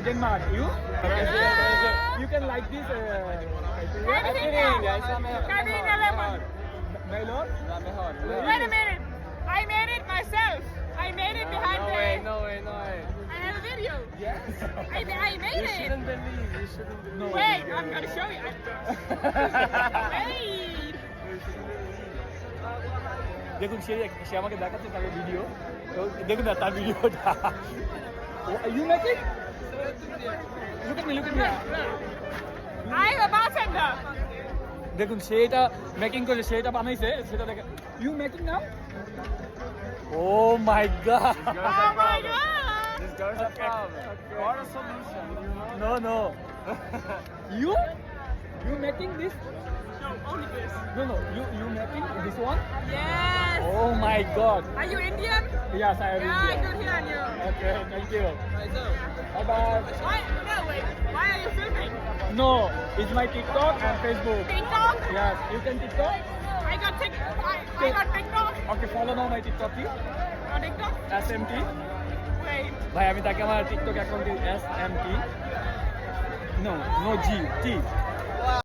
Denmark. You? You can like this. Carina lemon. Melon? Wait a minute. I made it myself. I made it behind the. No way. I have a video. Yes. I made You it. shouldn't believe. You shouldn't believe. No. Wait, I'm gonna show you. Wait. দেখুন সে আমাকে দেখাচ্ছে তার video দেখুন না তার ভিডিওটা you make it look at me I'm a bartender. দেখুন সে এটা মেকিং করে সে এটা বানাইছে সেটা দেখে you making now oh my god Oh my god. This girl's a problem. What a solution, you know? no you making this No, only this. no you making this one Yes. oh my god Are you Indian? yes I am Yeah, Indian. good hearing you. Okay, thank you. Bye bye. Why? No, wait. Why are you filming? No, it's my TikTok and Facebook. TikTok? Yes, you can TikTok. I got TikTok. I got TikTok. Okay, follow now my TikTok please. On TikTok? SMT. Wait. ভাই আমি তাকে আমার TikTok অ্যাকাউন্টে SMT. No, G.